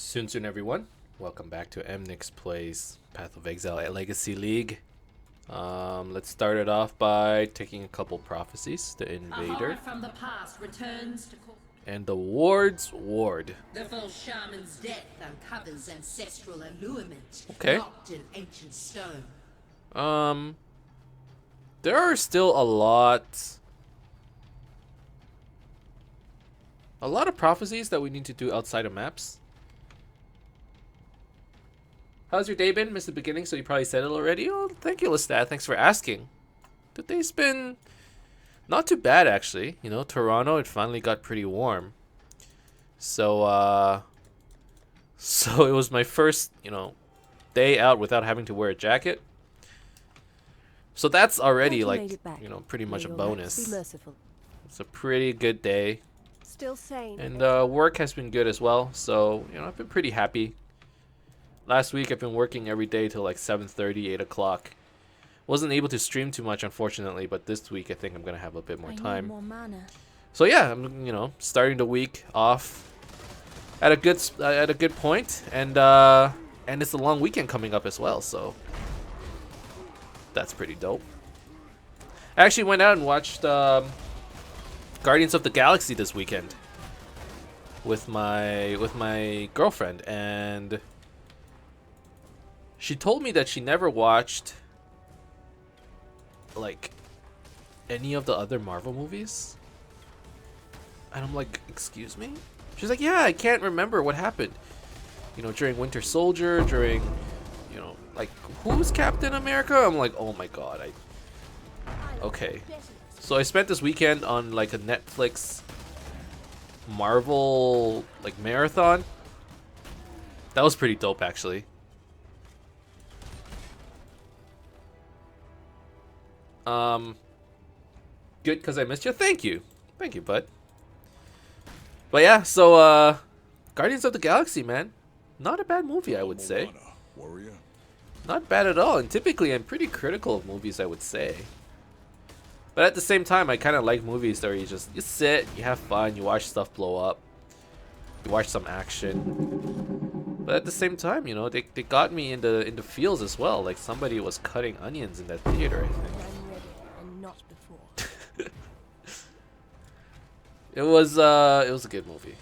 Soon, everyone. Welcome back to Emnix Plays Path of Exile at Legacy League. Let's start it off by taking a couple prophecies. The Invader from the past returns to and the Ward's Ward. the full shaman's death uncovers ancestral allurement Okay. locked in ancient stone. There are still a lot of prophecies that we need to do outside of maps. How's your day been? Missed the beginning, so you probably said it already. Oh, thank you, Lestat. Thanks for asking. The day's been not too bad, actually. You know, Toronto, it finally got pretty warm. So, so it was my first, day out without having to wear a jacket. So that's already, like, pretty much a bonus. It's a pretty good day. Still sane. And work has been good as well. So, I've been pretty happy. Last week, I've been working every day till like 7:30, 8 o'clock. Wasn't able to stream too much, unfortunately, but this week I think I'm gonna have a bit more time. So yeah, I'm starting the week off at a good point, and it's a long weekend coming up as well, so that's pretty dope. I actually went out and watched Guardians of the Galaxy this weekend with my girlfriend, and she told me that she never watched like any of the other Marvel movies. And I'm like, excuse me? She's like, yeah, I can't remember what happened. During Winter Soldier, during, like, who's Captain America? I'm like, oh my god, okay. So I spent this weekend on like a Netflix Marvel like marathon. That was pretty dope, actually. Good, because I missed you. Thank you, bud. But yeah, so Guardians of the Galaxy, man, not a bad movie, I would say. Not bad at all. And typically I'm pretty critical of movies, I would say, but at the same time I kind of like movies where you sit, you have fun, you watch stuff blow up, you watch some action. But at the same time, they got me in the feels as well. Like somebody was cutting onions in that theater, I think. It was a good movie.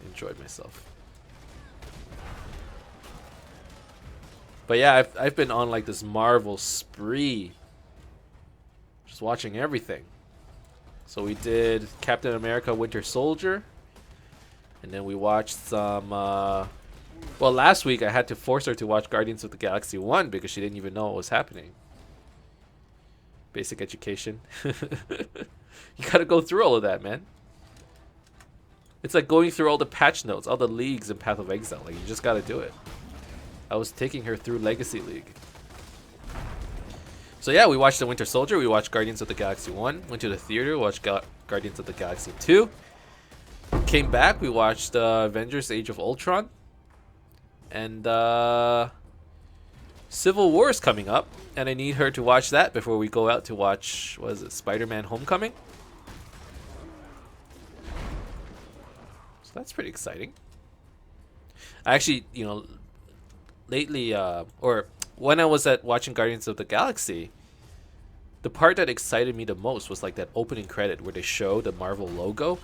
Enjoyed myself. But yeah, I've been on like this Marvel spree, just watching everything. So we did Captain America: Winter Soldier, and then we watched some. Well, last week I had to force her to watch Guardians of the Galaxy 1 because she didn't even know what was happening. Basic education. You gotta go through all of that, man. It's like going through all the patch notes, all the leagues in Path of Exile. Like, you just gotta do it. I was taking her through Legacy League. So yeah, we watched the Winter Soldier. We watched Guardians of the Galaxy 1. Went to the theater, watched Guardians of the Galaxy 2. Came back, we watched Avengers Age of Ultron. And Civil War is coming up. And I need her to watch that before we go out to watch, what is it, Spider-Man Homecoming? So that's pretty exciting. I actually, lately, or when I was watching Guardians of the Galaxy, the part that excited me the most was like that opening credit where they show the Marvel logo.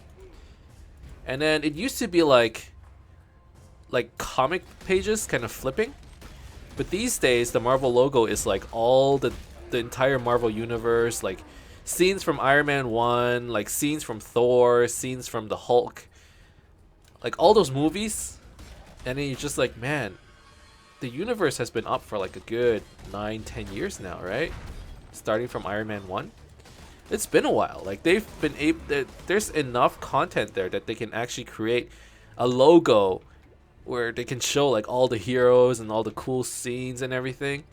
And then it used to be like comic pages kind of flipping. But these days, the Marvel logo is like all the entire Marvel universe, like scenes from Iron Man 1, like scenes from Thor, scenes from the Hulk. Like all those movies. And then you're just like, man, the universe has been up for like a good 9-10 years now, right? Starting from Iron Man 1. It's been a while. Like they've been there's enough content there that they can actually create a logo where they can show like all the heroes and all the cool scenes and everything.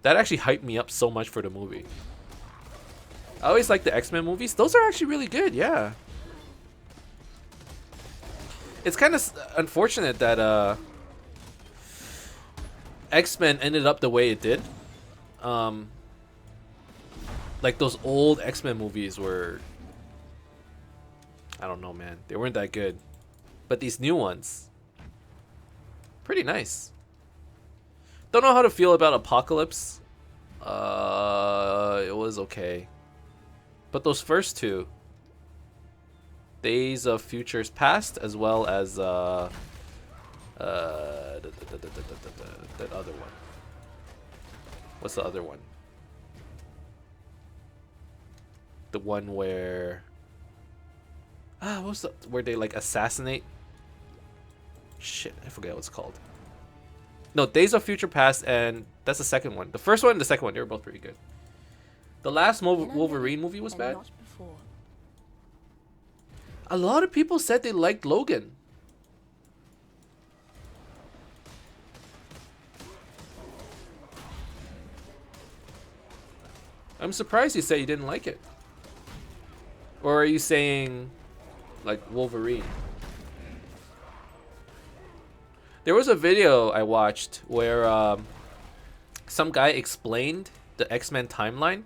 That actually hyped me up so much for the movie. I always like the X-Men movies. Those are actually really good, yeah. It's kind of unfortunate that X-Men ended up the way it did. Like those old X-Men movies were, I don't know, man. They weren't that good. But these new ones, pretty nice. Don't know how to feel about Apocalypse. It was okay. But those first two, Days of Futures Past, as well as that other one. What's the other one? The one where what was the where they like assassinate? Shit, I forget what it's called. No, Days of Future Past, and that's the second one. The first one and the second one, they were both pretty good. The last Wolverine movie was bad. A lot of people said they liked Logan. I'm surprised you said you didn't like it. Or are you saying, like, Wolverine? There was a video I watched where some guy explained the X-Men timeline.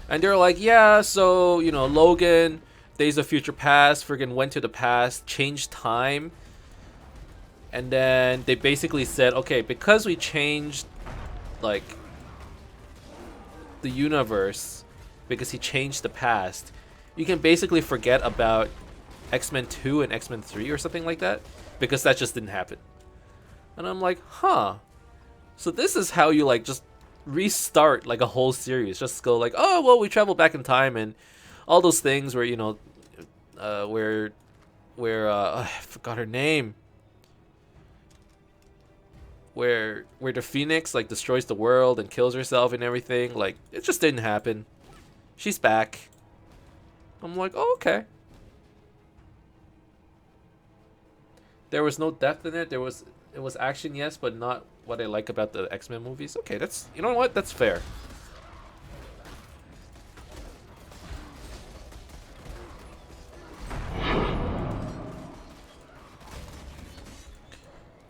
And they're like, yeah, so, you know, Logan, Days of Future Past, friggin' went to the past, changed time. And then they basically said, okay, because we changed, like, the universe, because he changed the past, you can basically forget about X-Men 2 and X-Men 3 or something like that, because that just didn't happen. And I'm like, huh. So this is how you, like, just restart, like, a whole series. Just go like, oh, well, we travel back in time and all those things where, you know, where I forgot her name. Where the Phoenix, like, destroys the world and kills herself and everything. Like, it just didn't happen. She's back. I'm like, oh, okay. There was no depth in it. It was action, yes, but not what I like about the X-Men movies. Okay, that's, you know what? That's fair.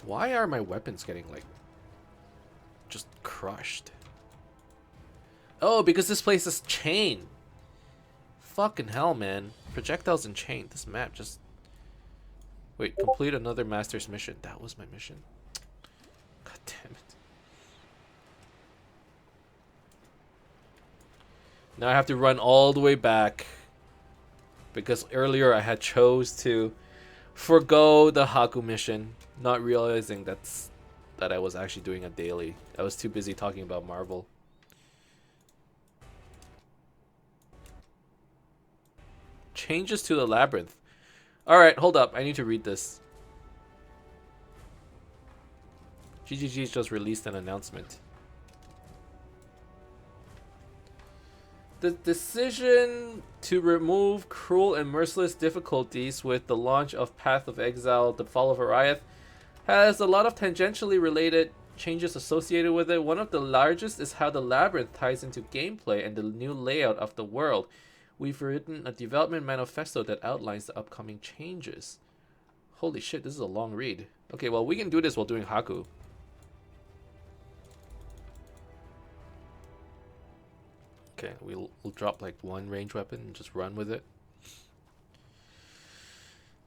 Why are my weapons getting, like, just crushed? Oh, because this place is chain. Fucking hell, man. Projectiles and chain. This map just... Wait, complete another master's mission. That was my mission. God damn it. Now I have to run all the way back. Because earlier I had chose to forgo the Haku mission, not realizing that I was actually doing a daily. I was too busy talking about Marvel. Changes to the labyrinth. Alright, hold up. I need to read this. GGG's just released an announcement. The decision to remove cruel and merciless difficulties with the launch of Path of Exile, The Fall of Ariath, has a lot of tangentially related changes associated with it. One of the largest is how the labyrinth ties into gameplay and the new layout of the world. We've written a development manifesto that outlines the upcoming changes. Holy shit, this is a long read. Okay, well, we can do this while doing Haku. Okay, we'll drop like one range weapon and just run with it.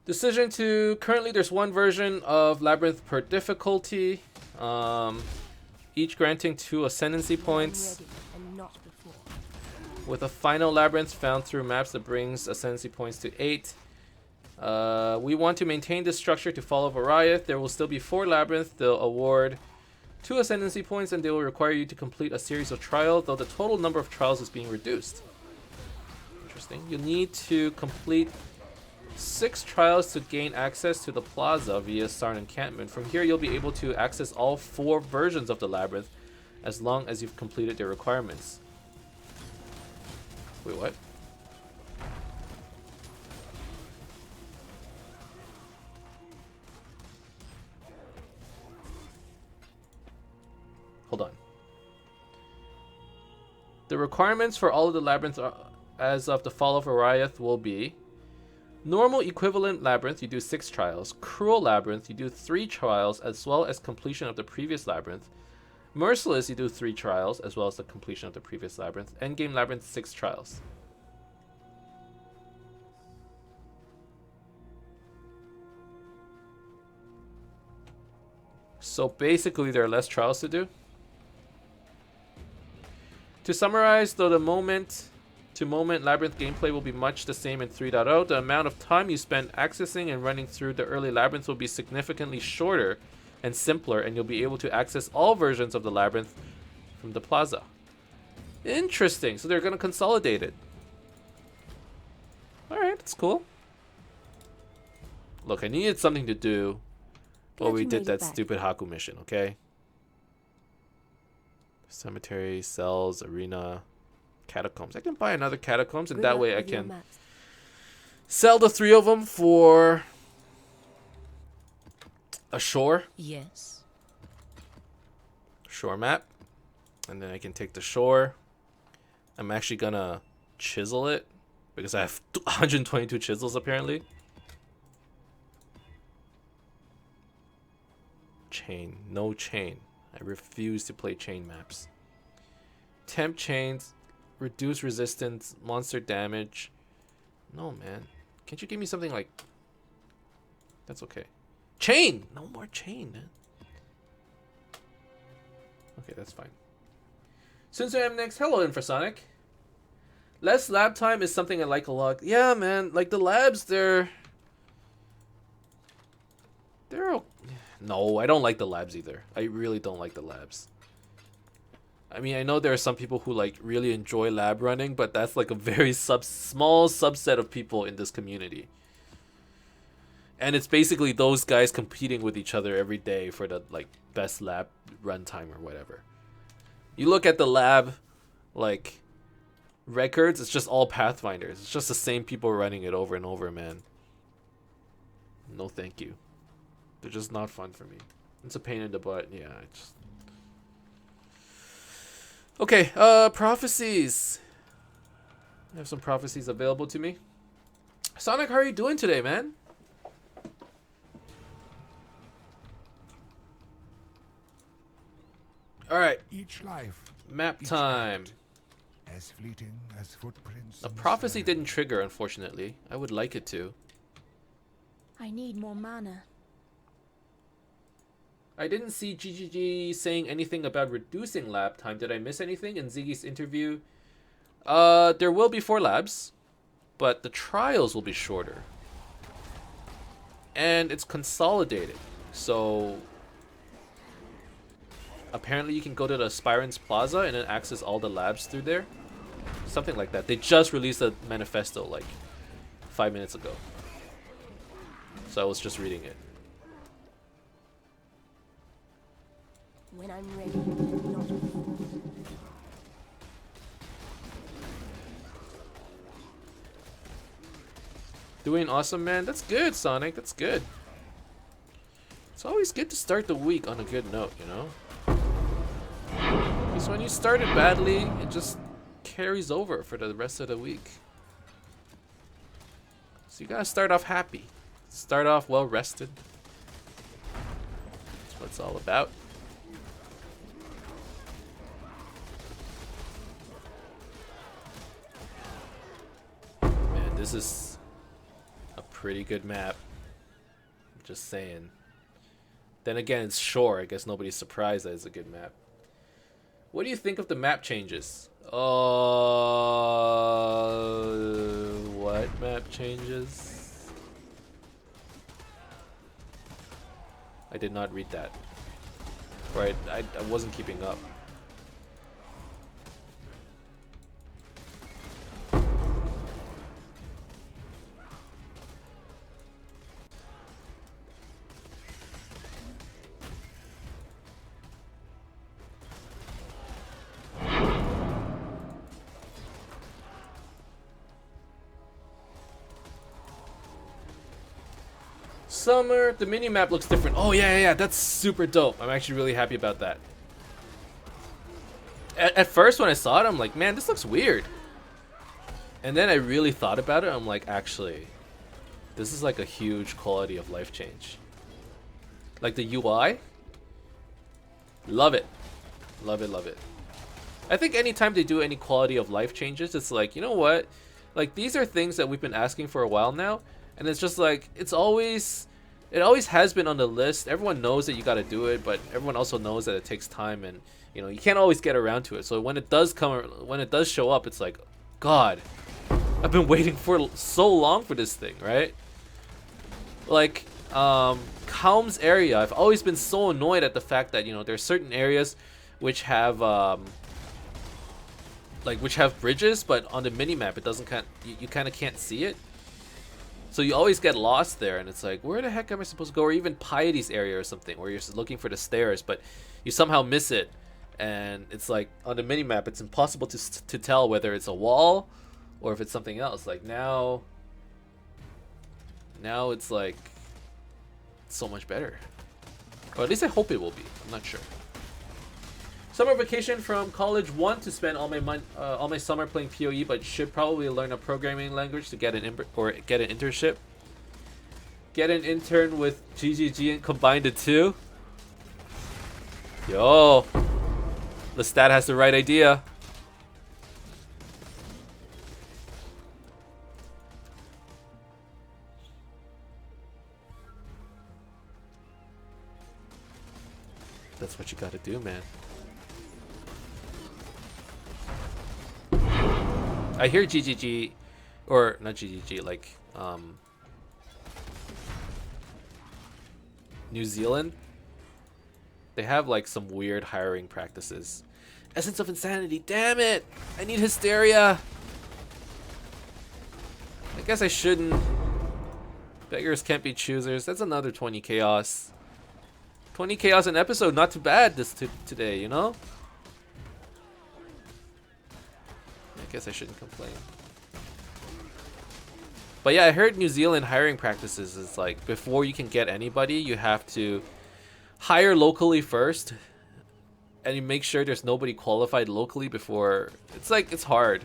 Decision to... Currently there's one version of Labyrinth per difficulty. Each granting 2 ascendancy points. With a final labyrinth found through maps that brings ascendancy points to 8. We want to maintain this structure to Fall of Ariath. There will still be 4 labyrinths. They'll award 2 ascendancy points, and they will require you to complete a series of trials, though the total number of trials is being reduced. Interesting. You need to complete 6 trials to gain access to the plaza via Sarn Encampment. From here, you'll be able to access all 4 versions of the labyrinth as long as you've completed their requirements. Wait, what? Hold on. The requirements for all of the labyrinths as of the Fall of Ariath will be: Normal Equivalent Labyrinth, you do 6 trials. Cruel Labyrinth, you do 3 trials as well as completion of the previous labyrinth. Merciless, you do 3 trials as well as the completion of the previous labyrinth. Endgame Labyrinth, 6 trials. So basically there are less trials to do. To summarize, though the moment-to-moment Labyrinth gameplay will be much the same in 3.0, the amount of time you spend accessing and running through the early Labyrinth will be significantly shorter and simpler, and you'll be able to access all versions of the Labyrinth from the plaza. Interesting, so they're going to consolidate it. Alright, that's cool. Look, I needed something to do while we did that stupid Haku mission, okay? Cemetery, cells, arena, catacombs. I can buy another catacombs, and that way I can sell the 3 of them for a shore. Yes. Shore map. And then I can take the shore. I'm actually gonna chisel it because I have 122 chisels apparently. Chain. No chain. I refuse to play chain maps. Temp chains. Reduce resistance. Monster damage. No, man. Can't you give me something like... That's okay. Chain! No more chain, man. Okay, that's fine. Since I am next, hello Infrasonic. Less lab time is something I like a lot. Yeah, man. Like the labs, they're... No, I don't like the labs either. I really don't like the labs. I mean, I know there are some people who like really enjoy lab running, but that's like a very small subset of people in this community. And it's basically those guys competing with each other every day for the like best lab run time or whatever. You look at the lab like records, it's just all Pathfinders. It's just the same people running it over and over, man. No thank you. They're just not fun for me. It's a pain in the butt. Yeah, I just... Okay, prophecies. I have some prophecies available to me. Sonic, how are you doing today, man? Alright. Each life. Map time. As fleeting as footprints. A prophecy didn't trigger, unfortunately. I would like it to. I need more mana. I didn't see GGG saying anything about reducing lab time. Did I miss anything in Ziggy's interview? There will be 4 labs, but the trials will be shorter. And it's consolidated. So apparently you can go to the Spirens Plaza and then access all the labs through there. Something like that. They just released a manifesto like 5 minutes ago. So I was just reading it. When I'm ready, not before. Doing awesome, man. That's good, Sonic. That's good. It's always good to start the week on a good note, you know? Because when you start it badly, it just carries over for the rest of the week. So you gotta start off happy. Start off well rested. That's what it's all about. Man, this is a pretty good map. I'm just saying. Then again, it's shore. I guess nobody's surprised that it's a good map. What do you think of the map changes? What map changes? I did not read that. Right, I wasn't keeping up. Summer, the mini map looks different. Oh yeah, that's super dope. I'm actually really happy about that. At first when I saw it, I'm like, man, this looks weird. And then I really thought about it. I'm like, actually, this is like a huge quality of life change. Like the UI, love it, love it, love it. I think anytime they do any quality of life changes, it's like, you know what? Like these are things that we've been asking for a while now, and it's just like it's always It always has been on the list. Everyone knows that you got to do it, but everyone also knows that it takes time, and you know you can't always get around to it. So when it does show up, it's like, God, I've been waiting for so long for this thing, right? Like Calm's area, I've always been so annoyed at the fact that, you know, there's certain areas which have which have bridges, but on the minimap it doesn't you kind of can't see it. So you always get lost there, and it's like, where the heck am I supposed to go? Or even Piety's area or something, where you're just looking for the stairs, but you somehow miss it, and it's like on the minimap it's impossible to tell whether it's a wall or if it's something else. Like now it's like so much better, or at least I hope it will be. I'm not sure. Summer vacation from college. Want to spend all my summer playing PoE, but should probably learn a programming language to get an internship. Get an intern with GGG and combine the two. Yo, Lestat has the right idea. That's what you gotta do, man. I hear GGG, or not GGG, like New Zealand, they have like some weird hiring practices. Essence of Insanity, damn it! I need Hysteria! I guess I shouldn't. Beggars can't be choosers. That's another 20 chaos. 20 chaos an episode, not too bad today, you know? I guess I shouldn't complain. But yeah, I heard New Zealand hiring practices is like, before you can get anybody, you have to hire locally first, and you make sure there's nobody qualified locally before. It's like, it's hard.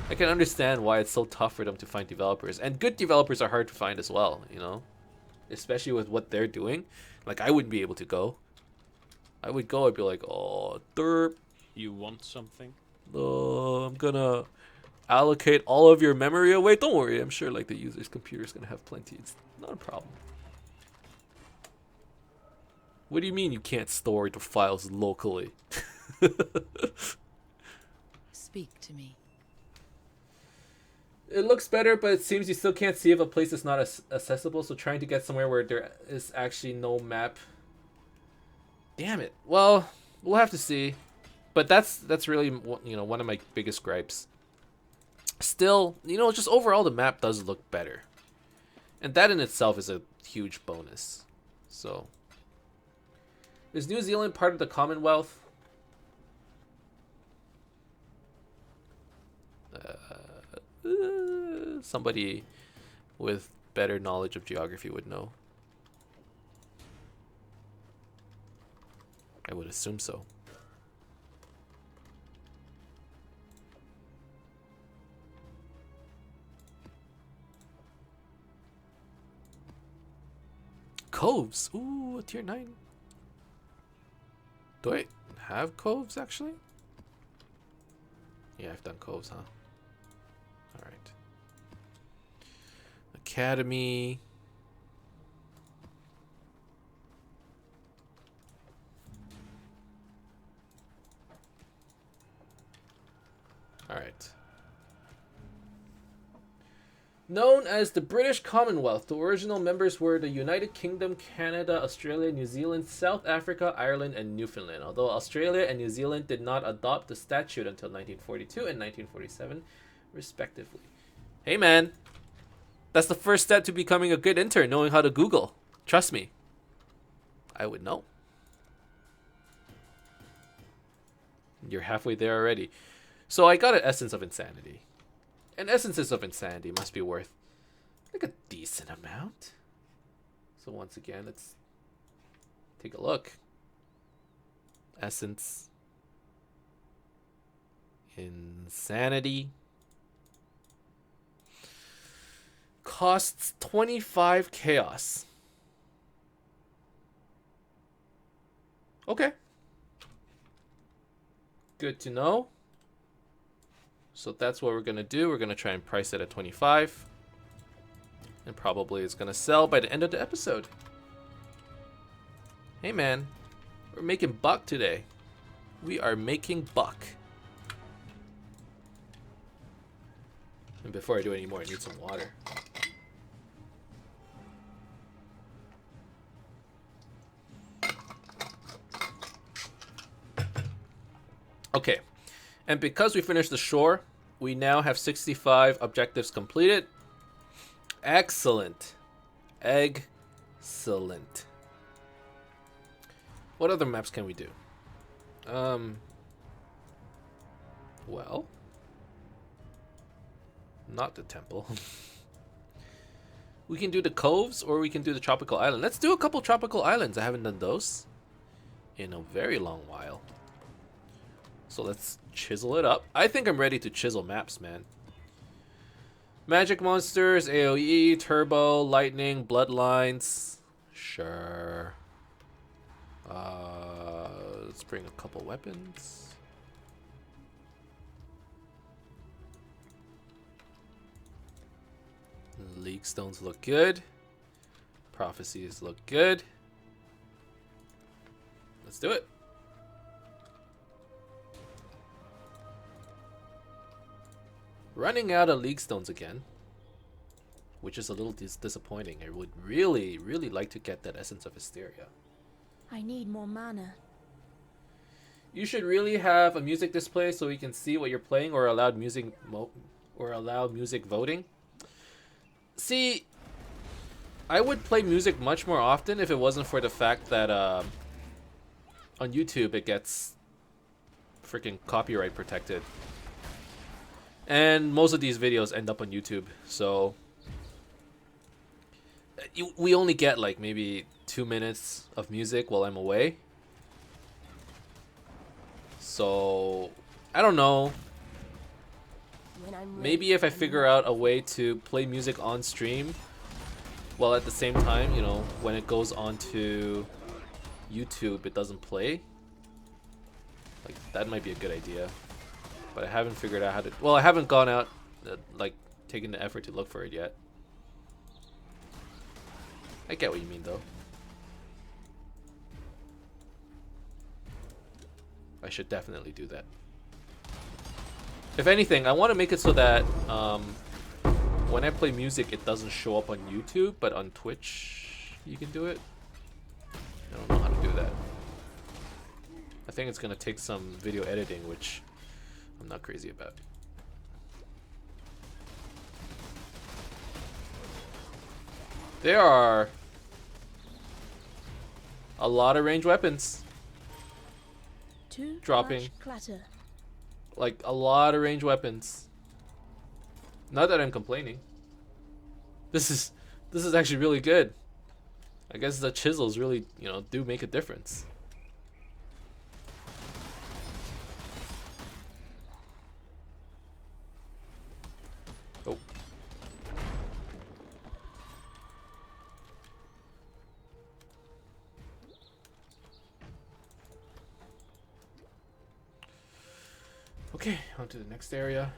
I can understand why it's so tough for them to find developers, and good developers are hard to find as well, you know, especially with what they're doing. Like, I wouldn't be able to go. I would go, I'd be like, oh, derp. You want something? I'm gonna allocate all of your memory away. Don't worry, I'm sure like the user's computer is gonna have plenty. It's not a problem. What do you mean you can't store the files locally? Speak to me. It looks better, but it seems you still can't see if a place is not accessible, so trying to get somewhere where there is actually no map. Damn it. Well, we'll have to see. But that's really, you know, one of my biggest gripes. Still, you know, just overall the map does look better. And that in itself is a huge bonus. So, is New Zealand part of the Commonwealth? Somebody with better knowledge of geography would know. I would assume so. Coves. Ooh, a tier 9. Do I have coves actually? Yeah, I've done coves, huh? Alright. Academy. Alright. Known as the British Commonwealth, the original members were the United Kingdom, Canada, Australia, New Zealand, South Africa, Ireland, and Newfoundland, although Australia and New Zealand did not adopt the statute until 1942 and 1947, respectively. Hey man, that's the first step to becoming a good intern, knowing how to Google. Trust me. I would know. You're halfway there already. So I got an Essence of Insanity. And Essences of Insanity must be worth like a decent amount. So once again, let's take a look. Essence Insanity costs 25 chaos. Okay. Good to know. So that's what we're going to do. We're going to try and price it at 25. And probably it's gonna sell by the end of the episode. Hey man, we're making buck today. We are making buck. And before I do any more, I need some water. Okay, and because we finished the shore, we now have 65 objectives completed. Excellent. Excellent. What other maps can we do? Well, not the temple. We can do the coves or we can do the tropical island. Let's do a couple tropical islands. I haven't done those in a very long while. So let's chisel it up. I think I'm ready to chisel maps, man. Magic monsters, AoE, turbo, lightning, bloodlines. Sure. Let's bring a couple weapons. League stones look good. Prophecies look good. Let's do it. Running out of league stones again, which is a little disappointing. I would really, really like to get that Essence of Hysteria. I need more mana. You should really have a music display so we can see what you're playing, or allow music voting. See, I would play music much more often if it wasn't for the fact that on YouTube it gets freaking copyright protected. And most of these videos end up on YouTube, so we only get like maybe 2 minutes of music while I'm away. So I don't know. Maybe if I figure out a way to play music on stream, while at the same time, you know, when it goes onto YouTube, it doesn't play. Like, that might be a good idea. But I haven't figured out how to... Well, I haven't gone out, like, taken the effort to look for it yet. I get what you mean, though. I should definitely do that. If anything, I want to make it so that when I play music, it doesn't show up on YouTube, but on Twitch, you can do it. I don't know how to do that. I think it's going to take some video editing, which I'm not crazy about. There are a lot of ranged weapons dropping. Clatter. Like, a lot of ranged weapons. Not that I'm complaining. This is actually really good. I guess the chisels really, you know, do make a difference. Oh. Okay, on to the next area.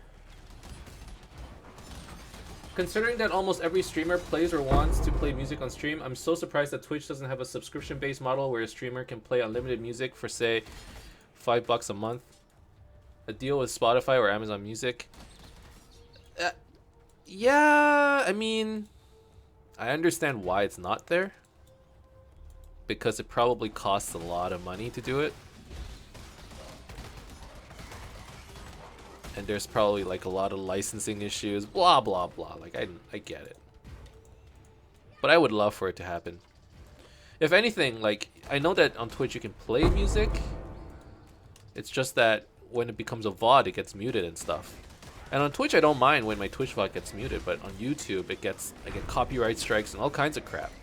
Considering that almost every streamer plays or wants to play music on stream, I'm so surprised that Twitch doesn't have a subscription-based model where a streamer can play unlimited music for, say, $5 a month. A deal with Spotify or Amazon Music. Yeah, I mean, I understand why it's not there. Because it probably costs a lot of money to do it. And there's probably like a lot of licensing issues, blah blah blah. Like, I get it, but I would love for it to happen. If anything, like, I know that on Twitch you can play music. It's just that when it becomes a VOD, it gets muted and stuff. And on Twitch, I don't mind when my Twitch VOD gets muted, but on YouTube, I get copyright strikes and all kinds of crap.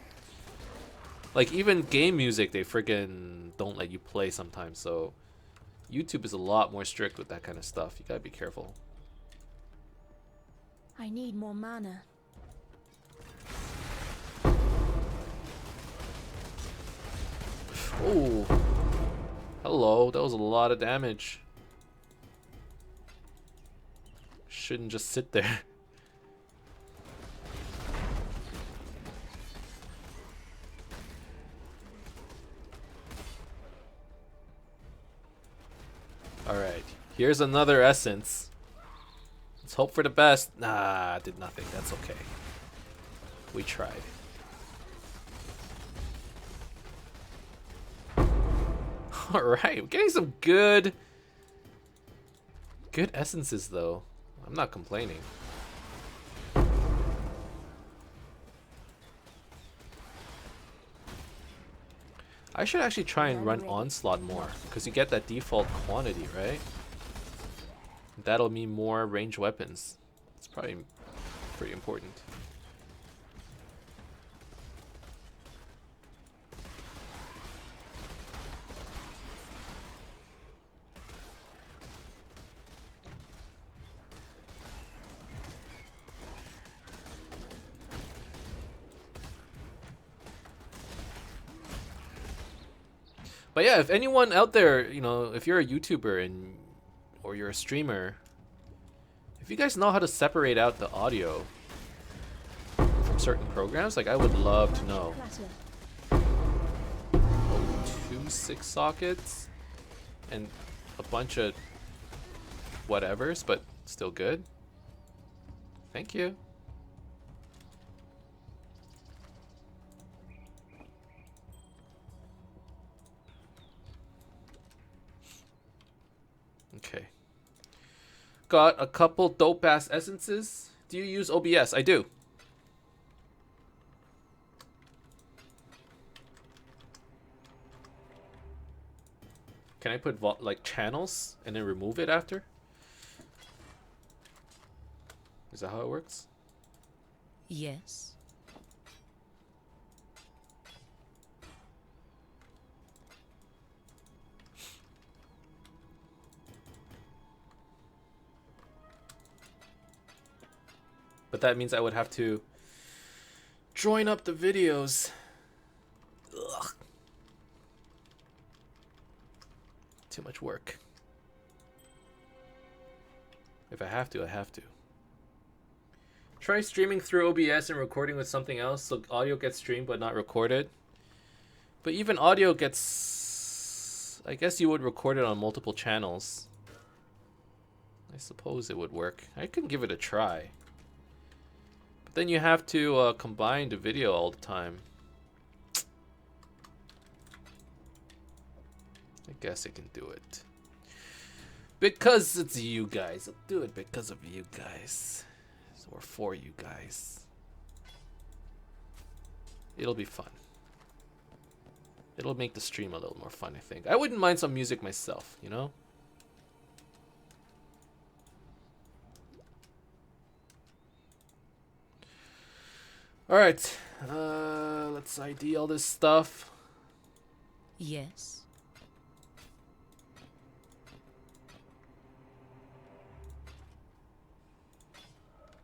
Like, even game music, they freaking don't let you play sometimes. So YouTube is a lot more strict with that kind of stuff. You gotta be careful. I need more mana. Oh, hello. That was a lot of damage. Shouldn't just sit there. Alright, here's another essence. Let's hope for the best. Nah, did nothing. That's okay. We tried. Alright, we're getting some good essences though. I'm not complaining. I should actually try and run Onslaught more, because you get that default quantity, right? That'll mean more ranged weapons. It's probably pretty important. But yeah, if anyone out there, you know, if you're a YouTuber and or you're a streamer, if you guys know how to separate out the audio from certain programs, like I would love to know. Oh, 2 6 sockets and a bunch of whatevers, but still good. Thank you. Okay. Got a couple dope ass essences. Do you use OBS? I do. Can I put like channels and then remove it after? Is that how it works? Yes. But that means I would have to join up the videos. Ugh. Too much work. If I have to, I have to. Try streaming through OBS and recording with something else so audio gets streamed but not recorded. But even audio gets... I guess you would record it on multiple channels. I suppose it would work. I can give it a try. But then you have to combine the video all the time. I guess I can do it. Because it's you guys. I'll do it because of you guys. Or for you guys. It'll be fun. It'll make the stream a little more fun, I think. I wouldn't mind some music myself, you know? Alright. Let's ID all this stuff. Yes.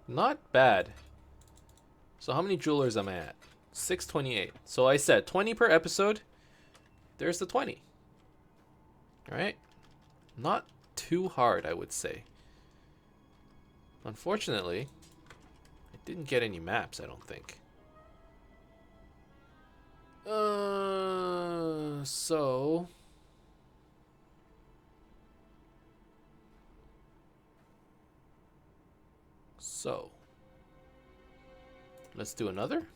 Not bad. So how many jewelers am I at? 628. So I said 20 per episode. There's the 20. Alright. Not too hard, I would say. Unfortunately, I didn't get any maps, I don't think. So... let's do another.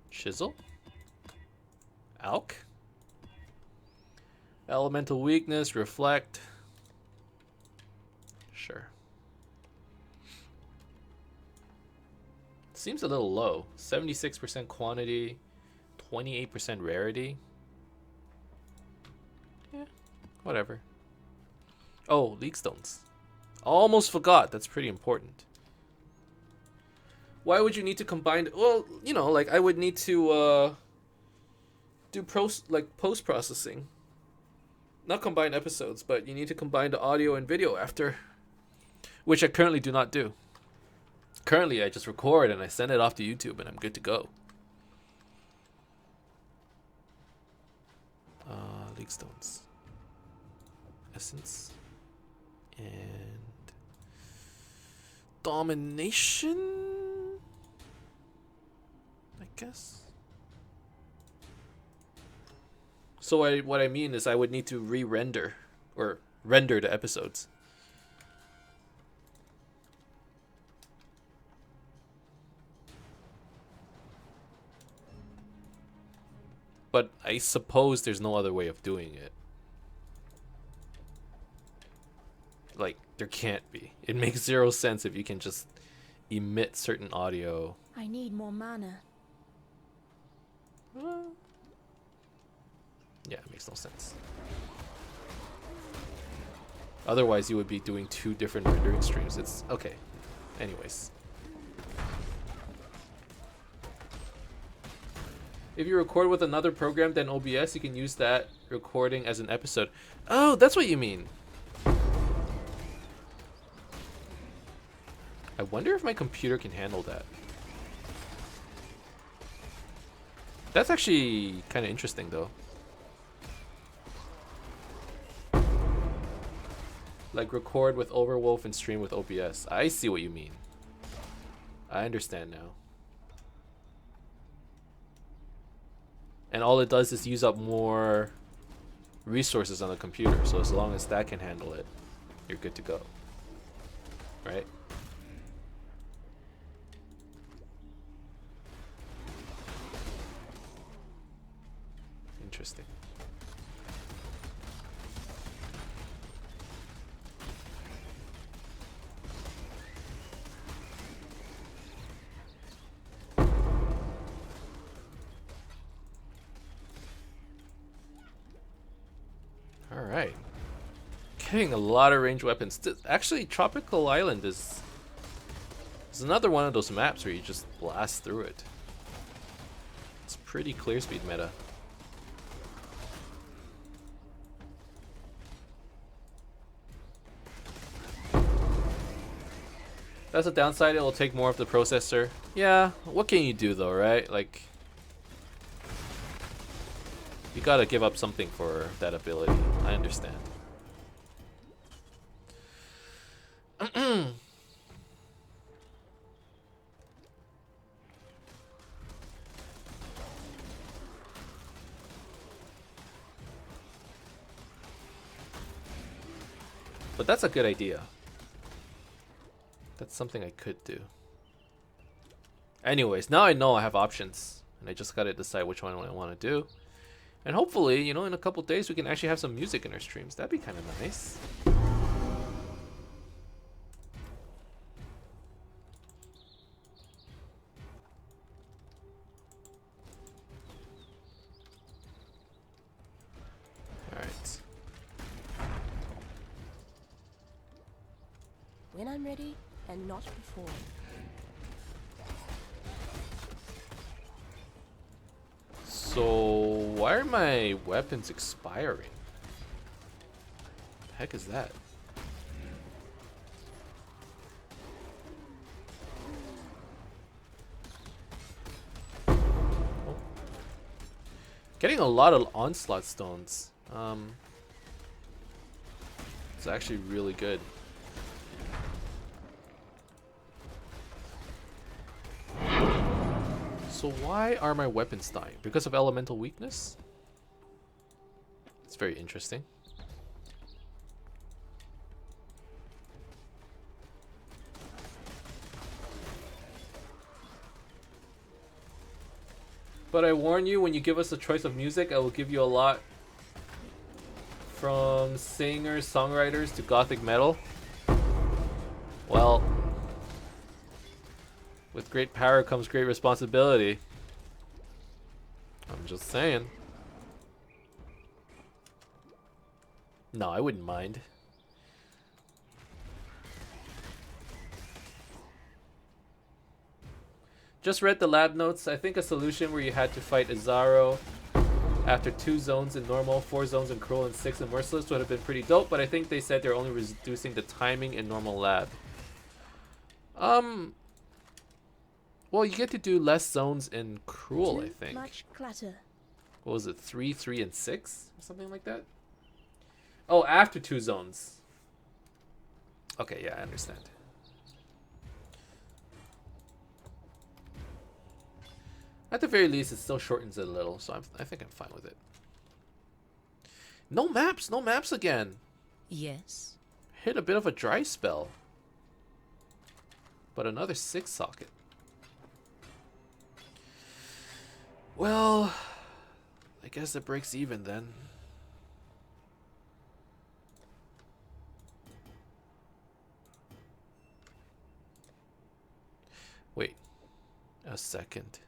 Chisel. Alk. Elemental weakness, reflect. Sure. Seems a little low. 76% quantity, 28% rarity. Yeah, whatever. Oh, leak stones. Almost forgot. That's pretty important. Why would you need to combine? Well, you know, like I would need to do post processing. Not combine episodes, but you need to combine the audio and video after, which I currently do not do. Currently, I just record and I send it off to YouTube, and I'm good to go. Leak stones. Essence. And domination, I guess. So what I mean is I would need to re-render or render the episodes. But I suppose there's no other way of doing it. Like, there can't be. It makes zero sense if you can just emit certain audio. I need more mana. Yeah, it makes no sense. Otherwise, you would be doing 2 different rendering streams. It's okay. Anyways. If you record with another program than OBS, you can use that recording as an episode. Oh, that's what you mean. I wonder if my computer can handle that. That's actually kind of interesting, though. Like record with Overwolf and stream with OBS. I see what you mean. I understand now. And all it does is use up more resources on the computer. So as long as that can handle it, you're good to go. Right? Interesting. Alright. Getting a lot of ranged weapons. Actually, Tropical Island is another one of those maps where you just blast through it. It's pretty clear speed meta. That's a downside, it'll take more of the processor. Yeah, what can you do though, right? Like, you gotta give up something for that ability. I understand. But that's a good idea. That's something I could do. Anyways, now I know I have options. And I just gotta decide which one I want to do. And hopefully, you know, in a couple days we can actually have some music in our streams. That'd be kind of nice. Alright. When I'm ready, and not before. So, why are my weapons expiring? The heck is that? Oh. Getting a lot of onslaught stones. It's actually really good. So why are my weapons dying? Because of elemental weakness? It's very interesting. But I warn you, when you give us a choice of music, I will give you a lot. From singers, songwriters to gothic metal. Well, with great power comes great responsibility. I'm just saying. No, I wouldn't mind. Just read the lab notes. I think a solution where you had to fight Azaro after 2 zones in normal, 4 zones in cruel, and 6 in merciless would have been pretty dope, but I think they said they're only reducing the timing in normal lab. Well, you get to do less zones in cruel, I think. Much clatter. What was it? 3, 3, and 6? Or something like that? Oh, after 2 zones. Okay, yeah, I understand. At the very least, it still shortens it a little, so I think I'm fine with it. No maps, no maps again. Yes. Hit a bit of a dry spell. But another 6 socket. Well, I guess it breaks even then. Wait a second.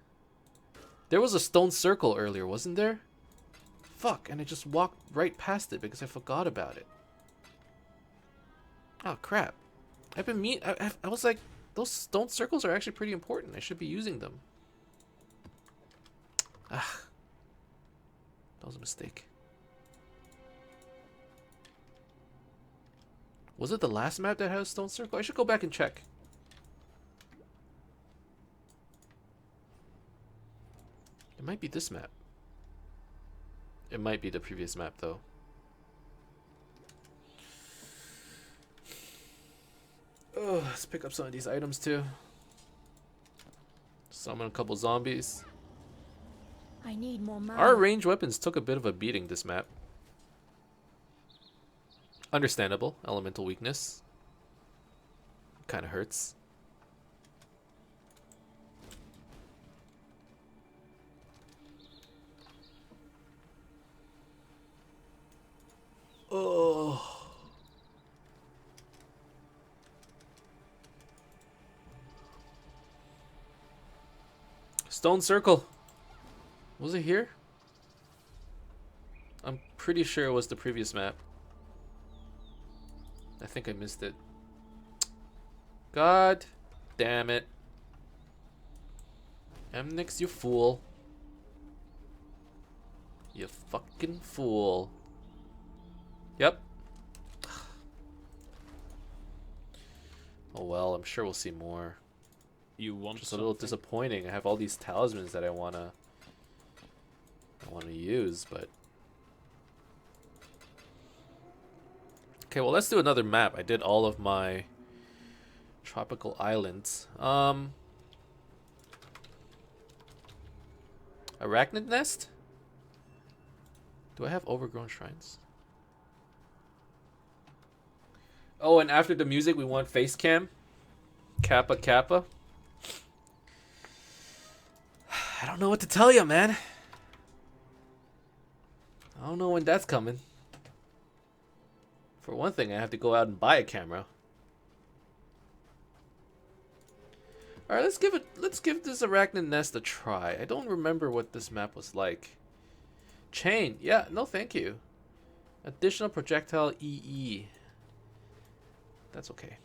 There was a stone circle earlier, wasn't there? Fuck, and I just walked right past it because I forgot about it. Oh crap. I've been I was like, those stone circles are actually pretty important. I should be using them. Ah. That was a mistake. Was it the last map that had a stone circle? I should go back and check. It might be this map. It might be the previous map though. Oh, let's pick up some of these items too. Summon a couple zombies. I need more mana. Our ranged weapons took a bit of a beating this map. Understandable. Elemental weakness. Kind of hurts. Oh. Stone circle. Was it here? I'm pretty sure it was the previous map. I think I missed it. God damn it. Emnix, you fool. You fucking fool. Yep. Oh well, I'm sure we'll see more. You want Just a little disappointing. I have all these talismans that I wanna use, but okay. Well, let's do another map. I did all of my tropical islands. Arachnid nest. Do I have overgrown shrines? Oh, and after the music, we want face cam. Kappa Kappa. I don't know what to tell you, man. I don't know when that's coming. For one thing, I have to go out and buy a camera. All right, let's give this Arachnid Nest a try. I don't remember what this map was like. Chain, yeah, no, thank you. Additional projectile EE. That's okay.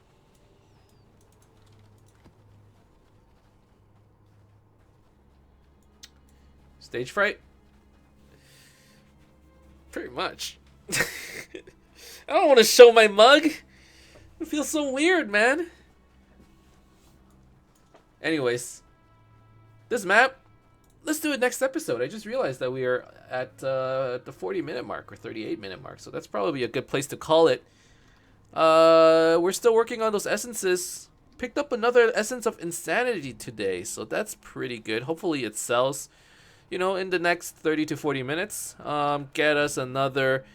Stage fright? Pretty much. I don't want to show my mug. It feels so weird, man. Anyways, this map, let's do it next episode. I just realized that we are at the 40-minute mark or 38-minute mark, so that's probably a good place to call it. We're still working on those essences. Picked up another essence of insanity today, so that's pretty good. Hopefully it sells, you know, in the next 30 to 40 minutes. Get us another,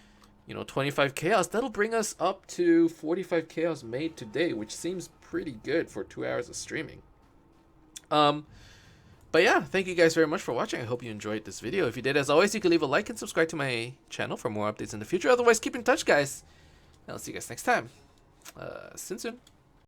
25 chaos. That'll bring us up to 45 chaos made today, which seems pretty good for 2 hours of streaming. But yeah, thank you guys very much for watching. I hope you enjoyed this video. If you did, as always, you can leave a like and subscribe to my channel for more updates in the future. Otherwise, keep in touch, guys. And I'll see you guys next time. See you soon.